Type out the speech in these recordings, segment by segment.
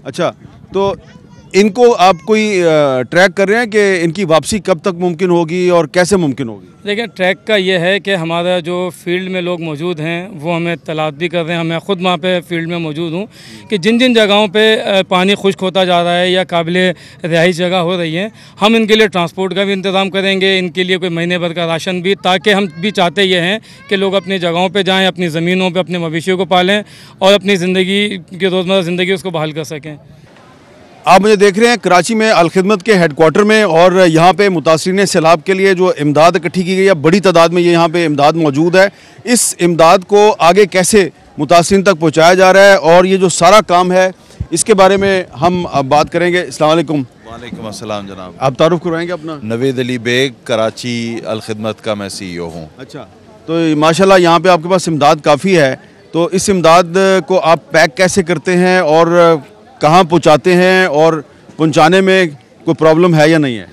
अच्छा, तो इनको आप कोई ट्रैक कर रहे हैं कि इनकी वापसी कब तक मुमकिन होगी और कैसे मुमकिन होगी? देखिए, ट्रैक का ये है कि हमारा जो फील्ड में लोग मौजूद हैं वो हमें तलाश भी कर रहे हैं। मैं ख़ुद वहाँ पे फील्ड में मौजूद हूँ कि जिन जिन जगहों पे पानी खुश्क होता जा रहा है या काबिल रिहाइश जगह हो रही है, हम इनके लिए ट्रांसपोर्ट का भी इंतज़ाम करेंगे, इनके लिए कोई महीने भर का राशन भी, ताकि हम भी चाहते ये हैं कि लोग अपनी जगहों पर जाएँ, अपनी ज़मीनों पर अपने मवेशियों को पालें और अपनी ज़िंदगी की रोज़मर्रा ज़िंदगी उसको बहाल कर सकें। आप मुझे देख रहे हैं कराची में अल-खिदमत के हेडक्वार्टर में, और यहाँ पे मुतासिरीन सैलाब के लिए जो इमदाद इकट्ठी की गई है, बड़ी तादाद में ये यहाँ पे इमदाद मौजूद है। इस इमदाद को आगे कैसे मुतासिरीन तक पहुँचाया जा रहा है और ये जो सारा काम है इसके बारे में हम अब बात करेंगे। अस्सलाम वालेकुम। वालेकुम अस्सलाम जनाब। आप तारुफ करवाएंगे अपना? नवीद अली बेग, कराची अल-खिदमत का मैं CEO हूँ। अच्छा, तो माशाल्लाह यहाँ पे आपके पास इमदाद काफ़ी है, तो इस इमदाद को आप पैक कैसे करते हैं और कहाँ पहुँचाते हैं और पहुँचाने में कोई प्रॉब्लम है या नहीं है?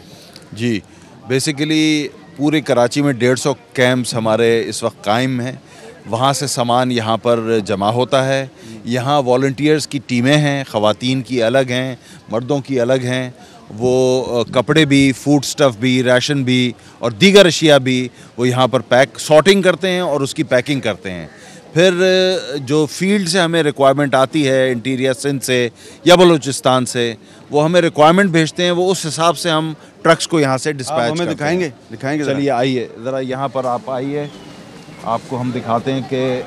जी, बेसिकली पूरे कराची में 150 कैंप्स हमारे इस वक्त कायम हैं। वहाँ से सामान यहाँ पर जमा होता है। यहाँ वॉलंटियर्स की टीमें हैं, ख़वातीन की अलग हैं, मर्दों की अलग हैं। वो कपड़े भी, फूड स्टफ़ भी, राशन भी और दीगर अशिया भी वो यहाँ पर सॉर्टिंग करते हैं और उसकी पैकिंग करते हैं। फिर जो फील्ड से हमें रिक्वायरमेंट आती है, इंटीरियर सिंध से या बलूचिस्तान से, वो हमें रिक्वायरमेंट भेजते हैं, वो उस हिसाब से हम ट्रक्स को यहाँ से डिस्पैच हमें दिखाएंगे? चलिए आइए ज़रा यहाँ पर आप आइए, आपको हम दिखाते हैं कि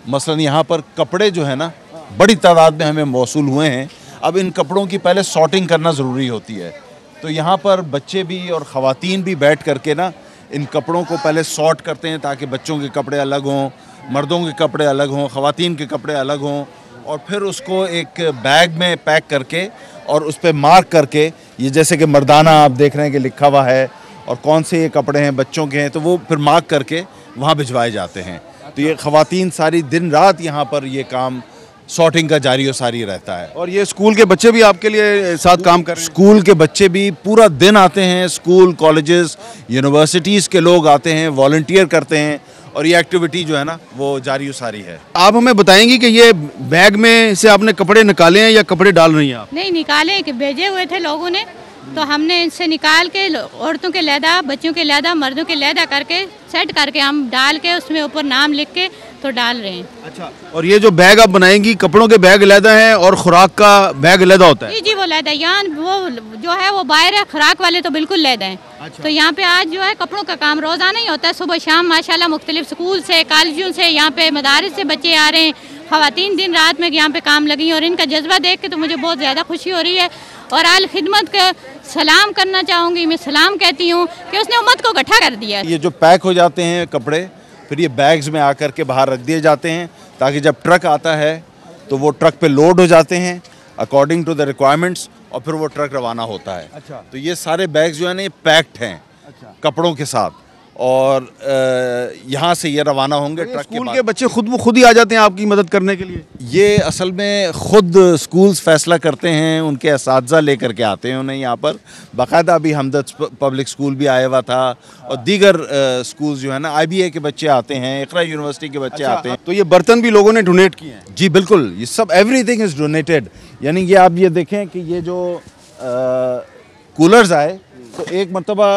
मसलन यहाँ पर कपड़े जो है ना बड़ी तादाद में हमें मौसूल हुए हैं। अब इन कपड़ों की पहले सॉर्टिंग करना ज़रूरी होती है, तो यहाँ पर बच्चे भी और ख़वातीन भी बैठ करके ना इन कपड़ों को पहले सॉर्ट करते हैं, ताकि बच्चों के कपड़े अलग हों, मर्दों के कपड़े अलग हों, ख़वातीन के कपड़े अलग हों, और फिर उसको एक बैग में पैक करके और उस पर मार्क करके, ये जैसे कि मर्दाना आप देख रहे हैं कि लिखा हुआ है और कौन से ये कपड़े हैं बच्चों के हैं, तो वो फिर मार्क करके वहाँ भिजवाए जाते हैं। तो ये ख़वातीन सारी दिन रात यहाँ पर ये काम सॉर्टिंग का जारी और सारी रहता है। और ये स्कूल के बच्चे भी आपके लिए साथ काम कर रहे हैं? स्कूल के बच्चे भी पूरा दिन आते हैं, स्कूल, कॉलेजेस, यूनिवर्सिटीज़ के लोग आते हैं, वॉलंटियर करते हैं, और ये एक्टिविटी जो है ना वो जारी और सारी है। आप हमें बताएंगी कि ये बैग में से आपने कपड़े निकाले हैं या कपड़े डाल रही हैं आप? नहीं निकाले, कि भेजे हुए थे लोगों ने, तो हमने इनसे निकाल के औरतों के लहदा, बच्चों के लहदा, मर्दों के लहदा करके सेट करके हम डाल के उसमें ऊपर नाम लिख के तो डाल रहे हैं। अच्छा, और ये जो बैग आप बनाएंगी, कपड़ों के बैग अलहदा हैं और खुराक का बैग अलहदा होता है? जी जी, वो लहदा यहाँ वो जो है वो बाहर है, खुराक वाले तो बिल्कुल लहदा हैं। अच्छा। तो यहाँ पे आज जो है कपड़ों का काम रोज़ाना ही होता है, सुबह शाम माशाल्लाह मुख्तलिफ स्कूल से, कॉलेजों से, यहाँ पे मदारिस से बच्चे आ रहे हैं, ख़वातीन दिन रात में यहाँ पे काम लगी, और इनका जज्बा देख के तो मुझे बहुत ज़्यादा खुशी हो रही है। और अल खिदमत का सलाम करना चाहूँगी, मैं सलाम कहती हूँ कि उसने उम्मत को इकट्ठा कर दिया। ये जो पैक हो जाते हैं कपड़े, फिर ये बैग्स में आकर के बाहर रख दिए जाते हैं, ताकि जब ट्रक आता है तो वो ट्रक पे लोड हो जाते हैं अकॉर्डिंग टू द रिक्वायरमेंट्स, और फिर वो ट्रक रवाना होता है। अच्छा। तो ये सारे बैग्स जो है ना ये पैक्ड हैं। अच्छा। कपड़ों के साथ, और यहाँ से ये रवाना होंगे ट्रक के। स्कूल के बच्चे खुद ही आ जाते हैं आपकी मदद करने के लिए? ये असल में ख़ुद स्कूल्स फ़ैसला करते हैं, उनके असातिज़ा लेकर के आते हैं उन्हें यहाँ पर। बाकायदा अभी हमदर्द पब्लिक स्कूल भी आया हुआ था, और दीगर स्कूल्स जो है ना IBA के बच्चे आते हैं, इक़रा यूनिवर्सिटी के बच्चे आते हैं। तो ये बर्तन भी लोगों ने डोनेट किए हैं? जी बिल्कुल, ये सब एवरीथिंग इज़ डोनेटेड। यानी कि आप ये देखें कि ये जो कूलर्स आए, तो एक मरतबा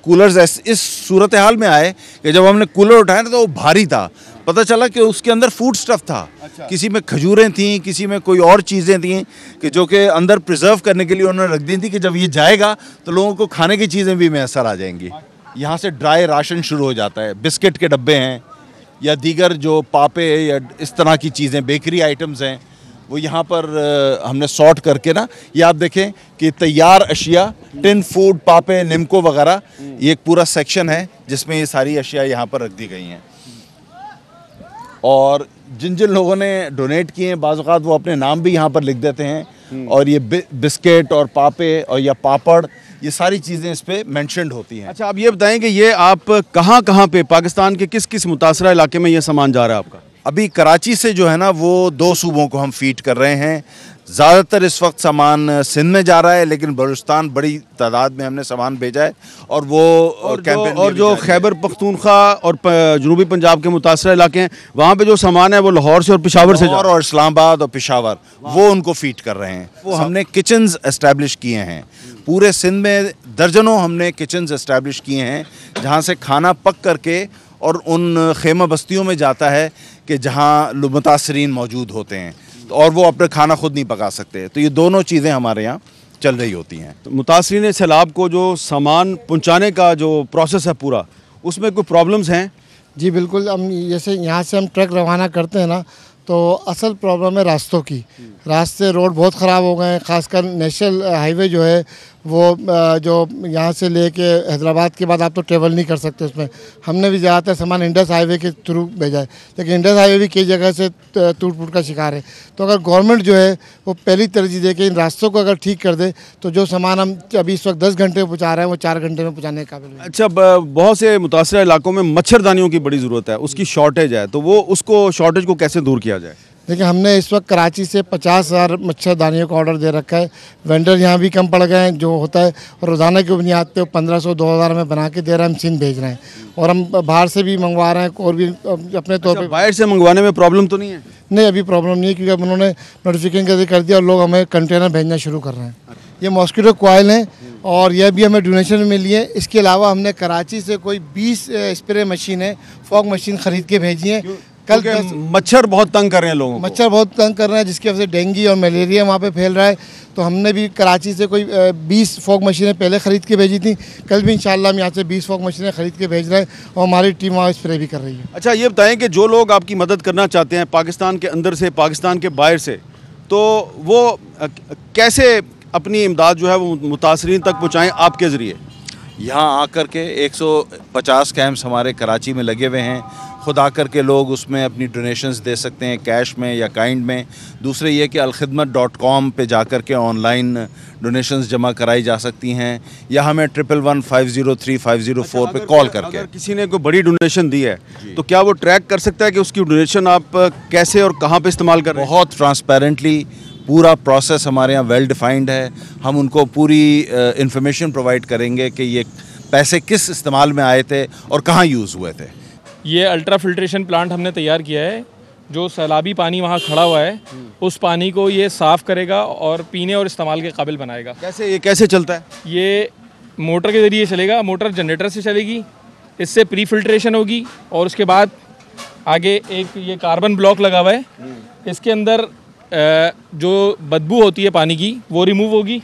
कूलर्स इस सूरत हाल में आए कि जब हमने कूलर उठाया ना तो वो भारी था, पता चला कि उसके अंदर फूड स्टफ़ था। अच्छा। किसी में खजूरें थीं, किसी में कोई और चीज़ें थीं कि जो कि अंदर प्रिजर्व करने के लिए उन्होंने रख दी थी, कि जब ये जाएगा तो लोगों को खाने की चीज़ें भी मैसर आ जाएंगी। यहाँ से ड्राई राशन शुरू हो जाता है, बिस्किट के डब्बे हैं या दीगर जो पापे या इस तरह की चीज़ें, बेकरी आइटम्स हैं, वो यहाँ पर हमने सॉर्ट करके ना, ये आप देखें कि तैयार अशिया, टिन फूड, पापे, निमको वगैरह, ये एक पूरा सेक्शन है जिसमें ये सारी अशिया यहाँ पर रख दी गई हैं। और जिन जिन लोगों ने डोनेट किए हैं, बाज़ औक़ात वो अपने नाम भी यहाँ पर लिख देते हैं, और ये बिस्किट और पापे और या पापड़, ये सारी चीज़ें इस पर मैंशनड होती हैं। अच्छा, आप ये बताएं कि ये आप कहाँ पे पाकिस्तान के किस किस मुतासरा इलाके में ये सामान जा रहा है आपका? अभी कराची से जो है ना वो 2 सूबों को हम फीड कर रहे हैं, ज़्यादातर इस वक्त सामान सिंध में जा रहा है, लेकिन बलूचिस्तान बड़ी तादाद में हमने सामान भेजा है और वो और जो खैबर पख्तूनख्वा और जनूबी पंजाब के मुतासर इलाके हैं, वहाँ पे जो सामान है वो लाहौर से और पेशावर से और इस्लामाबाद और पेशावर वो उनको फीड कर रहे हैं। वो हमने किचन्स एस्टैब्लिश किए हैं पूरे सिंध में, दर्जनों हमने किचन्स एस्टैब्लिश किए हैं जहाँ से खाना पक करके और उन खेमा बस्तियों में जाता है कि जहाँ मुतासरीन मौजूद होते हैं और वो अपने खाना खुद नहीं पका सकते। तो ये दोनों चीज़ें हमारे यहाँ चल रही होती हैं। तो मुतासरीन सैलाब को जो सामान पहुँचाने का जो प्रोसेस है पूरा, उसमें कोई प्रॉब्लम्स हैं? जी बिल्कुल, हम जैसे यहाँ से हम ट्रक रवाना करते हैं ना, तो असल प्रॉब्लम है रास्तों की। रास्ते रोड बहुत ख़राब हो गए हैं, ख़ासकर नेशनल हाईवे जो है वो जो यहाँ से लेके हैदराबाद के बाद आप तो ट्रेवल नहीं कर सकते उसमें। हमने भी ज़्यादातर सामान इंडस हाईवे के थ्रू भेजा है, लेकिन इंडस हाईवे भी कई जगह से टूट फूट का शिकार है। तो अगर गवर्नमेंट जो है वो पहली तरजीह दे के इन रास्तों को अगर ठीक कर दे तो जो सामान हम अभी इस वक्त 10 घंटे में पहुँचा रहे हैं वो 4 घंटे में पहुँचाने के काबिल है। अच्छा, बहुत से मुतासर इलाकों में मच्छरदानियों की बड़ी ज़रूरत है, उसकी शॉर्टेज है, तो वो उसको शॉर्टेज को कैसे दूर किया जाए? देखिए, हमने इस वक्त कराची से 50,000 मच्छरदानियों का ऑर्डर दे रखा है। वेंडर यहाँ भी कम पड़ गए हैं जो होता है, और रोज़ाना की बुनियाद पे 1500-2000 में बना के दे रहे हैं, हम सिंध भेज रहे हैं और हम बाहर से भी मंगवा रहे हैं और भी अपने तौर पे। बाहर से मंगवाने में प्रॉब्लम तो नहीं है? नहीं, अभी प्रॉब्लम नहीं है क्योंकि अब उन्होंने नोटिफिकेशन कर दिया और लोग हमें कंटेनर भेजना शुरू कर रहे हैं। ये मॉस्किटो कॉयल हैं और यह भी हमें डोनेशन में मिली है। इसके अलावा हमने कराची से कोई 20 स्प्रे मशीनें, फॉग मशीन ख़रीद के भेजी हैं। कल मच्छर बहुत तंग कर रहे हैं लोगों को, मच्छर बहुत तंग कर रहे हैं जिसकी वजह से डेंगू और मलेरिया वहाँ पे फैल रहा है। तो हमने भी कराची से कोई 20 फॉग मशीनें पहले ख़रीद के भेजी थी। कल भी इंशाल्लाह हम यहाँ से 20 फॉग मशीनें ख़रीद के भेज रहे हैं और हमारी टीम वहाँ स्प्रे भी कर रही है। अच्छा, ये बताएं कि जो लोग आपकी मदद करना चाहते हैं पाकिस्तान के अंदर से, पाकिस्तान के बाहर से, तो वो कैसे अपनी इमदाद जो है वो मुतासरीन तक पहुँचाएँ आपके ज़रिए? यहाँ आकर के 150 कैंप्स हमारे कराची में लगे हुए हैं। खुद आकर के लोग उसमें अपनी डोनेशंस दे सकते हैं, कैश में या काइंड में। दूसरे ये कि alkhidmat.com पे जाकर के ऑनलाइन डोनेशंस जमा कराई जा सकती हैं, या हमें 111503-504 पे कॉल करके। अगर किसी ने कोई बड़ी डोनेशन दी है तो क्या वो ट्रैक कर सकता है कि उसकी डोनेशन आप कैसे और कहाँ पे इस्तेमाल कर रहे हैं? बहुत ट्रांसपेरेंटली पूरा प्रोसेस हमारे यहाँ वेल डिफाइंड है। हम उनको पूरी इंफॉर्मेशन प्रोवाइड करेंगे कि ये पैसे किस इस्तेमाल में आए थे और कहाँ यूज़ हुए थे। ये अल्ट्रा फिल्ट्रेशन प्लांट हमने तैयार किया है। जो सैलाबी पानी वहाँ खड़ा हुआ है उस पानी को ये साफ़ करेगा और पीने और इस्तेमाल के काबिल बनाएगा। ये कैसे चलता है? ये मोटर के ज़रिए चलेगा, मोटर जनरेटर से चलेगी, इससे प्री फिल्ट्रेशन होगी और उसके बाद आगे एक ये कार्बन ब्लॉक लगा हुआ है, इसके अंदर जो बदबू होती है पानी की वो रिमूव होगी।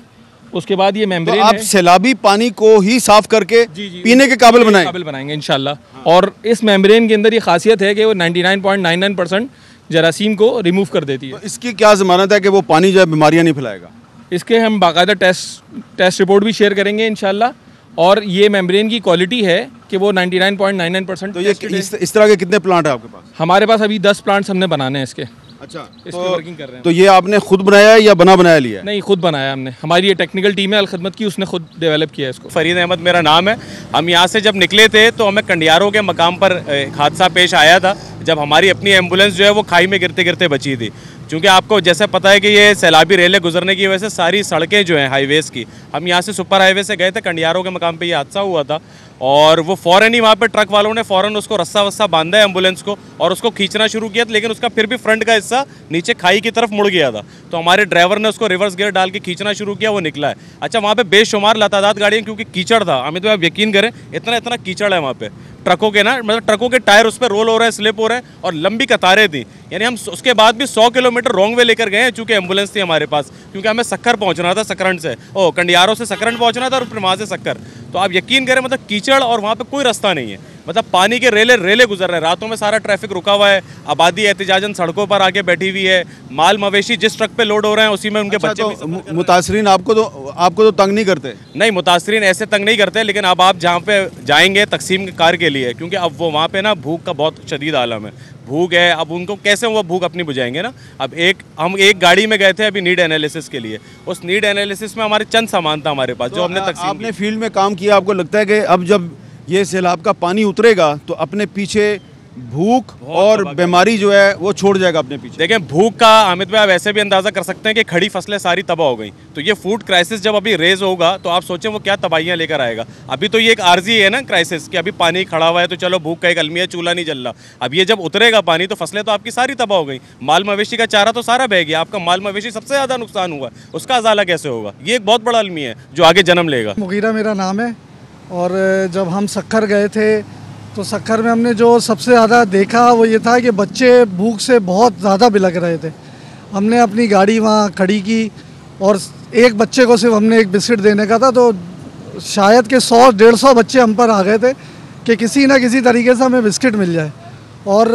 उसके बाद ये मेम्ब्रेन तो आप सैलाबी पानी को ही साफ करके पीने के काबिल बनाएंगे इंशाल्लाह। और इस मेम्ब्रेन के अंदर ये खासियत है कि वो 99.99% जरासीम को रिमूव कर देती है। तो इसकी क्या ज़मानत है कि वो पानी जो है बीमारियां नहीं फैलाएगा? इसके हम बाकायदा टेस्ट रिपोर्ट भी शेयर करेंगे इंशाल्लाह। और ये मेम्ब्रेन की क्वालिटी है कि वो 99.99%। तो ये इस तरह के कितने प्लांट है आपके पास? हमारे पास अभी 10 प्लांट्स हमने बनाने हैं इसके। अच्छा, इसकी वर्किंग कर रहे हैं। तो ये आपने खुद बनाया है या बनाया लिया है? नहीं, खुद बनाया हमने। हमारी ये टेक्निकल टीम है अलखिदमत की, उसने खुद डेवलप किया है इसको। फरीद अहमद मेरा नाम है। हम यहाँ से जब निकले थे तो हमें कंडियारों के मकाम पर हादसा पेश आया था, जब हमारी अपनी एम्बुलेंस जो है वो खाई में गिरते गिरते बची थी। क्योंकि आपको जैसे पता है कि ये सैलाबी रेलें गुजरने की वजह से सारी सड़कें जो हैं हाईवेज़ की, हम यहाँ से सुपर हाईवे से गए थे, कंडियारों के मकाम पे ये हादसा हुआ था और वो फ़ौरन ही वहाँ पे ट्रक वालों ने फ़ौरन उसको रस्सा वस्सा बांधा है एम्बुलेंस को और उसको खींचना शुरू किया, लेकिन उसका फिर भी फ्रंट का हिस्सा नीचे खाई की तरफ मुड़ गया था। तो हमारे ड्राइवर ने उसको रिवर्स गियर डाल के खींचना शुरू किया, वो निकला है। अच्छा, वहाँ पे बेशुमार लातादाद गाड़ियाँ, क्योंकि कीचड़ था, हमें तो आप यकीन करें इतना कीचड़ है वहाँ पे, ट्रकों के ना, मतलब ट्रकों के टायर उस पर रोल हो रहे हैं, स्लिप हो रहे हैं और लंबी कतारें थी। यानी हम उसके बाद भी 100 किलोमीटर रॉन्ग वे लेकर गए हैं, चूँकि एम्बुलेंस थी हमारे पास, क्योंकि हमें सक्कर पहुँचना था, सकरंड से कंडियारों से सकरंड पहुँचना था और फिर वहाँ से सक्कर। तो आप यकीन करें, मतलब कीचड़ और वहाँ पे कोई रास्ता नहीं है, मतलब पानी के रेले गुजर रहे हैं। रातों में सारा ट्रैफिक रुका हुआ है, आबादी एहतिजाजन सड़कों पर आके बैठी हुई है, माल मवेशी जिस ट्रक पे लोड हो रहे हैं उसी में उनके बच्चे। तो मुतासरीन आपको तो तंग नहीं करते? नहीं, मुतासरीन ऐसे तंग नहीं करते, लेकिन अब आप जहाँ पे जाएंगे तकसीम कार के लिए, क्योंकि अब वो वहाँ पे ना भूख का बहुत शदीद आलम है, भूख है। अब उनको कैसे वो भूख अपनी बुझाएंगे ना। अब हम एक गाड़ी में गए थे अभी नीड एनालिसिस के लिए, उस नीड एनालिसिस में हमारे चंद सामान था हमारे पास, जो हमने तकसीम। आपने फील्ड में काम किया, आपको लगता है कि अब जब ये सैलाब का पानी उतरेगा तो अपने पीछे भूख और बीमारी जो है वो छोड़ जाएगा अपने पीछे। देखें, भूख का हामिद भाई आप ऐसे भी अंदाज़ा कर सकते हैं कि खड़ी फसलें सारी तबाह हो गई, तो ये फूड क्राइसिस जब अभी रेज होगा तो आप सोचें वो क्या तबाहियाँ लेकर आएगा। अभी तो ये एक आर्जी है ना क्राइसिस, कि अभी पानी खड़ा हुआ है तो चलो भूख का एक अलमिया, चूल्हा नहीं जल रहा। अब ये जब उतरेगा पानी तो फसलें तो आपकी सारी तबाह हो गई, माल मवेशी का चारा तो सारा बह गया, आपका माल मवेशी सबसे ज़्यादा नुकसान हुआ, उसका अजाला कैसे होगा? ये एक बहुत बड़ा अलमिया है जो आगे जन्म लेगा। मुगीरा मेरा नाम है, और जब हम सक्खर गए थे तो सक्खर में हमने जो सबसे ज़्यादा देखा वो ये था कि बच्चे भूख से बहुत ज़्यादा बिलख रहे थे। हमने अपनी गाड़ी वहाँ खड़ी की और एक बच्चे को सिर्फ हमने एक बिस्किट देने का था, तो शायद के 100-150 बच्चे हम पर आ गए थे कि किसी न किसी तरीके से हमें बिस्किट मिल जाए। और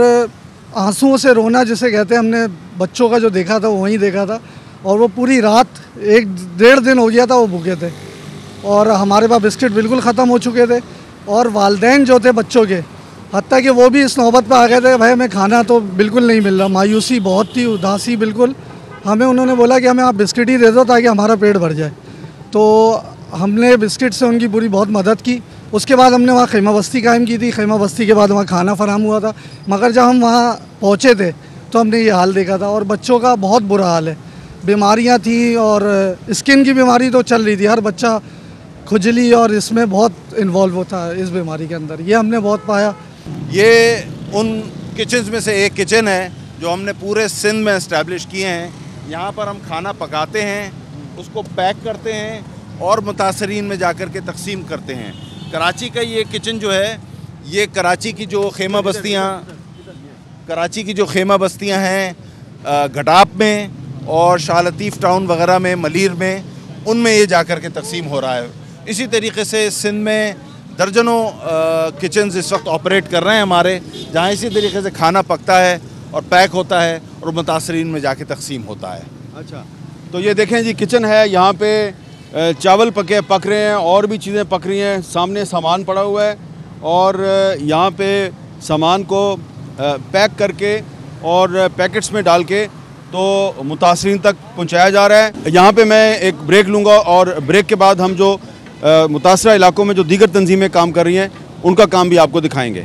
आंसुओं से रोना जिसे कहते हैं, हमने बच्चों का जो देखा था वो वहीं देखा था। और वो पूरी रात 1-1.5 दिन हो गया था वो भूखे थे, और हमारे पास बिस्किट बिल्कुल ख़त्म हो चुके थे। और वालिदैन जो थे बच्चों के, हत्ता कि वो भी इस नौबत पर आ गए थे, भाई हमें खाना तो बिल्कुल नहीं मिल रहा। मायूसी बहुत थी, उदासी बिल्कुल। हमें उन्होंने बोला कि हमें आप बिस्किट ही दे दो ताकि हमारा पेट भर जाए। तो हमने बिस्किट से उनकी पूरी बहुत मदद की। उसके बाद हमने वहाँ खैमा बस्ती कायम की थी। खैमा बस्ती के बाद वहाँ खाना फराहम हुआ था, मगर जब हम वहाँ पहुँचे थे तो हमने ये हाल देखा था। और बच्चों का बहुत बुरा हाल है, बीमारियाँ थी और स्किन की बीमारी तो चल रही थी, हर बच्चा खुजली और इसमें बहुत इन्वॉल्व होता है इस बीमारी के अंदर, ये हमने बहुत पाया। ये उन किचन्स में से एक किचन है जो हमने पूरे सिंध में इस्टेब्लिश किए हैं। यहाँ पर हम खाना पकाते हैं, उसको पैक करते हैं और मुतासरीन में जाकर के तकसीम करते हैं। कराची का ये किचन जो है, ये कराची की जो खेमा बस्तियाँ हैं घटाप में और शाह लतीफ़ टाउन वगैरह में, मलीर में, उनमें ये जाकर के तकसीम हो रहा है। इसी तरीके से सिंध में दर्जनों किचन्स इस वक्त ऑपरेट कर रहे हैं हमारे, जहाँ इसी तरीके से खाना पकता है और पैक होता है और मुतासरीन में जाके तकसीम होता है। अच्छा, तो ये देखें जी किचन है, यहाँ पे चावल पक रहे हैं और भी चीज़ें पक रही हैं। सामने सामान पड़ा हुआ है और यहाँ पे सामान को पैक करके और पैकेट्स में डाल के तो मुतासरीन तक पहुँचाया जा रहा है। यहाँ पे मैं एक ब्रेक लूँगा और ब्रेक के बाद हम जो मुतासरा इलाकों में जो दीगर तंजीमें काम कर रही हैं उनका काम भी आपको दिखाएंगे।